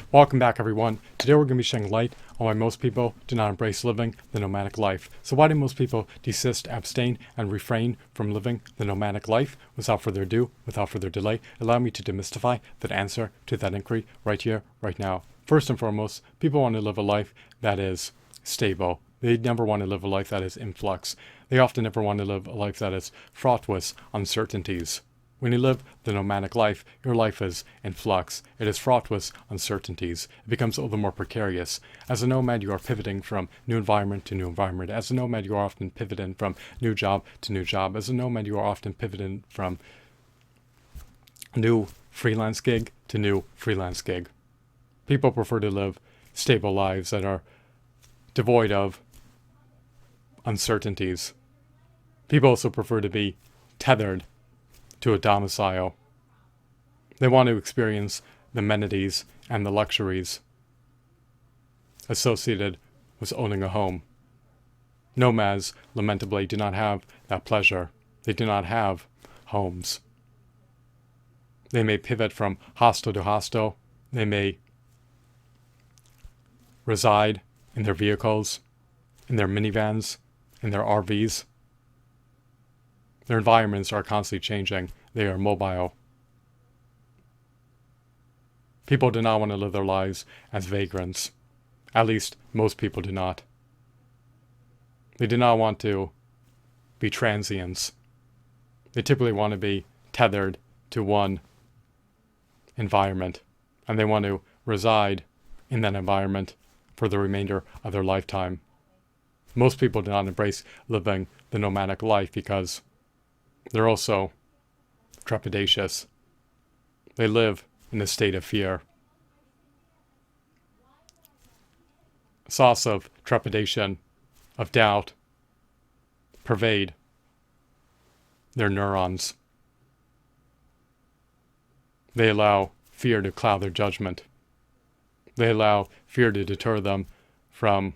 Welcome back, everyone. Today we're going to be shedding light on why most people do not embrace living the nomadic life. So why do most people desist, abstain, and refrain from living the nomadic life? Without further ado, without further delay, allow me to demystify that answer to that inquiry right here, right now. First and foremost, people want to live a life that is stable. They never want to live a life that is in flux. They often never want to live a life that is fraught with uncertainties. When you live the nomadic life, your life is in flux. It is fraught with uncertainties. It becomes all the more precarious. As a nomad, you are pivoting from new environment to new environment. As a nomad, you are often pivoting from new job to new job. As a nomad, you are often pivoting from new freelance gig to new freelance gig. People prefer to live stable lives that are devoid of uncertainties. People also prefer to be tethered to a domicile. They want to experience the amenities and the luxuries associated with owning a home. Nomads, lamentably, do not have that pleasure. They do not have homes. They may pivot from hostel to hostel. They may reside in their vehicles, in their minivans, in their RVs. Their environments are constantly changing. They are mobile. People do not want to live their lives as vagrants. At least most people do not. They do not want to be transients. They typically want to be tethered to one environment, and they want to reside in that environment for the remainder of their lifetime. Most people do not embrace living the nomadic life because they're also trepidatious. They live in a state of fear. A sauce of trepidation, of doubt, pervade their neurons. They allow fear to cloud their judgment. They allow fear to deter them from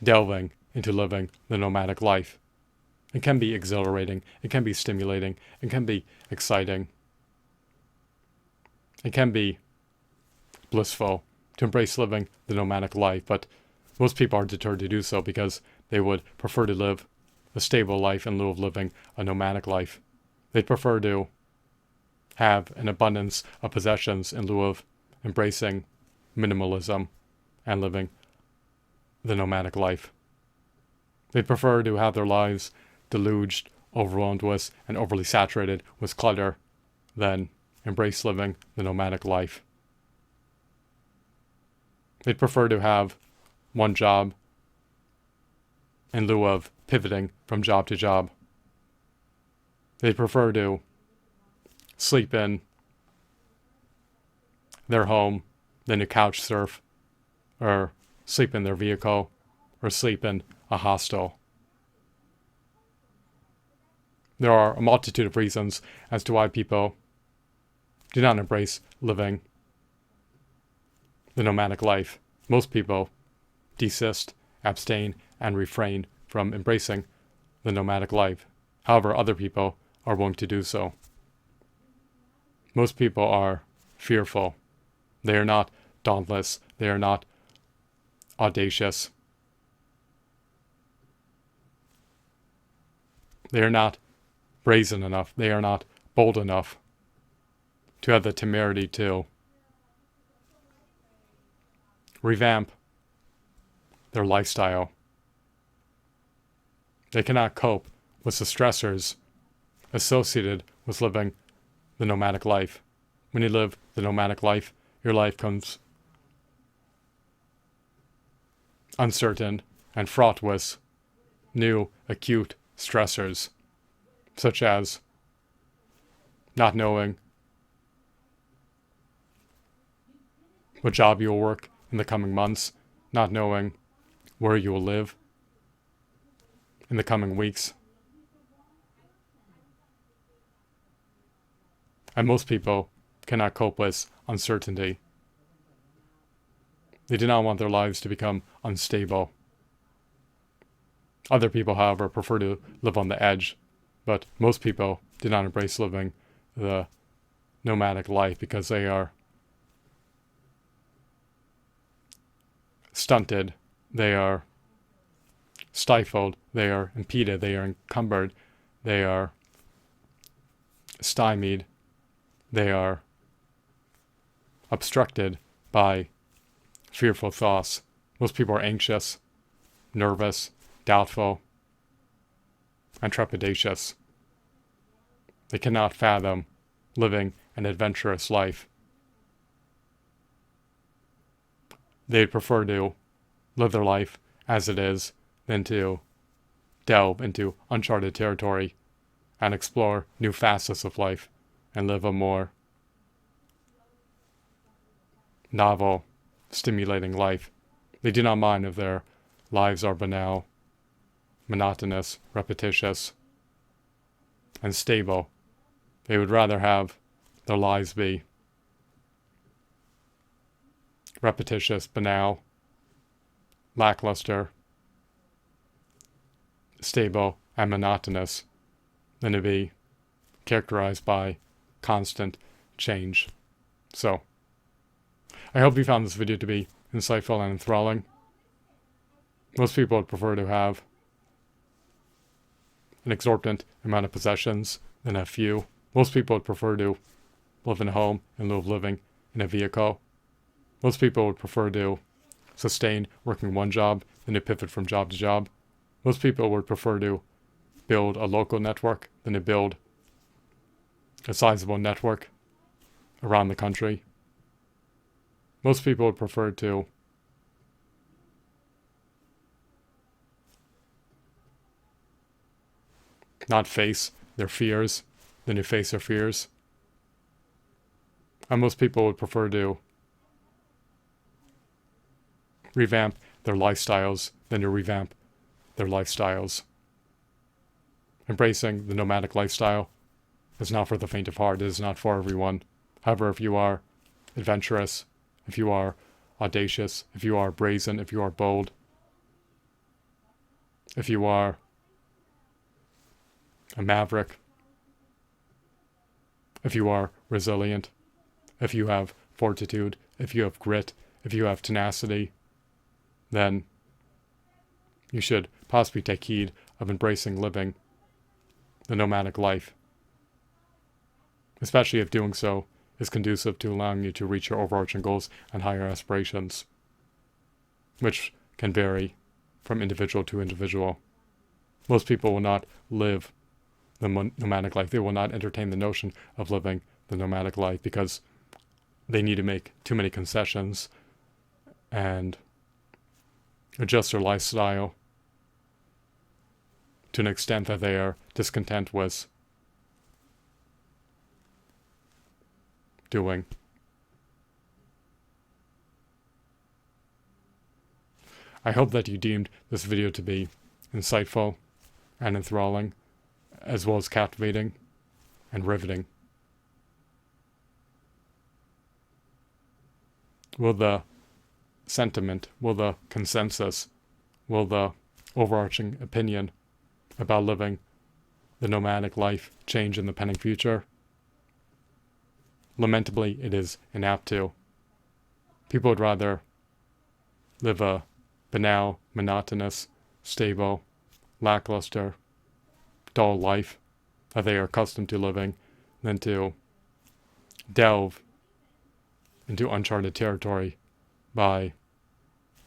delving into living the nomadic life. It can be exhilarating. It can be stimulating. It can be exciting. It can be blissful to embrace living the nomadic life, but most people are deterred to do so because they would prefer to live a stable life in lieu of living a nomadic life. They'd prefer to have an abundance of possessions in lieu of embracing minimalism and living the nomadic life. They prefer to have their lives deluged, overwhelmed with, and overly saturated with clutter than embrace living the nomadic life. They'd prefer to have one job in lieu of pivoting from job to job. They'd prefer to sleep in their home than to couch surf, or sleep in their vehicle, or sleep in a hostel. There are a multitude of reasons as to why people do not embrace living the nomadic life. Most people desist, abstain, and refrain from embracing the nomadic life. However, other people are willing to do so. Most people are fearful. They are not dauntless. They are not audacious. They are not brazen enough. They are not bold enough to have the temerity to revamp their lifestyle. They cannot cope with the stressors associated with living the nomadic life. When you live the nomadic life, your life comes uncertain and fraught with new acute stressors, such as not knowing what job you will work in the coming months, not knowing where you will live in the coming weeks. And most people cannot cope with uncertainty. They do not want their lives to become unstable. Other people, however, prefer to live on the edge, but most people do not embrace living the nomadic life because they are stunted, they are stifled, they are impeded, they are encumbered, they are stymied, they are obstructed by fearful thoughts. Most people are anxious, nervous, doubtful, and trepidatious. They cannot fathom living an adventurous life. They'd prefer to live their life as it is than to delve into uncharted territory and explore new facets of life and live a more novel, stimulating life. They do not mind if their lives are banal, monotonous, repetitious, and stable. They would rather have their lives be repetitious, banal, lackluster, stable, and monotonous than to be characterized by constant change. So, I hope you found this video to be insightful and enthralling. Most people would prefer to have an exorbitant amount of possessions than a few. Most people would prefer to live in a home in lieu of living in a vehicle. Most people would prefer to sustain working one job than to pivot from job to job. Most people would prefer to build a local network than to build a sizable network around the country. Most people would prefer to not face their fears than to face their fears. And most people would prefer to revamp their lifestyles than to revamp their lifestyles. Embracing the nomadic lifestyle is not for the faint of heart. It is not for everyone. However, if you are adventurous, if you are audacious, if you are brazen, if you are bold, if you are a maverick, if you are resilient, if you have fortitude, if you have grit, if you have tenacity, then you should possibly take heed of embracing living the nomadic life, especially if doing so is conducive to allowing you to reach your overarching goals and higher aspirations, which can vary from individual to individual. Most people will not live the nomadic life. They will not entertain the notion of living the nomadic life because they need to make too many concessions and adjust their lifestyle to an extent that they are discontent with doing. I hope that you deemed this video to be insightful and enthralling, as well as captivating and riveting. Will the sentiment, will the consensus, will the overarching opinion about living the nomadic life change in the pending future? Lamentably, it is inapt to. People would rather live a banal, monotonous, stable, lackluster, dull life that they are accustomed to living than to delve into uncharted territory by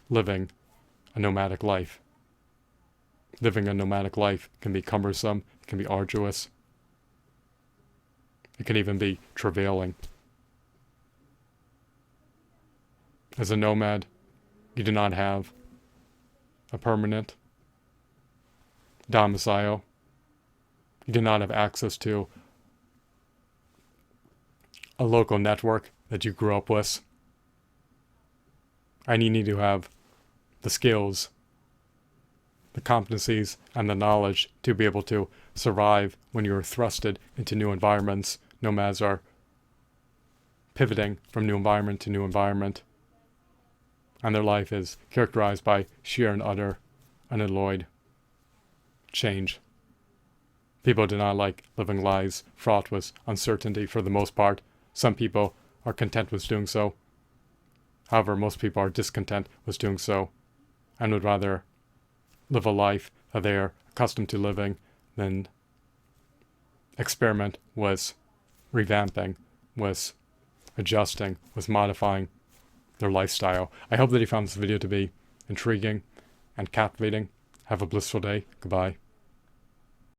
living a nomadic life. Living a nomadic life can be cumbersome, it can be arduous, it can even be travailing. As a nomad, you do not have a permanent domicile. You do not have access to a local network that you grew up with. And you need to have the skills, the competencies, and the knowledge to be able to survive when you are thrusted into new environments. Nomads are pivoting from new environment to new environment, and their life is characterized by sheer and utter, unalloyed change. People do not like living lives fraught with uncertainty for the most part. Some people are content with doing so. However, most people are discontent with doing so and would rather live a life that they are accustomed to living than experiment with revamping, with adjusting, with modifying their lifestyle. I hope that you found this video to be intriguing and captivating. Have a blissful day. Goodbye.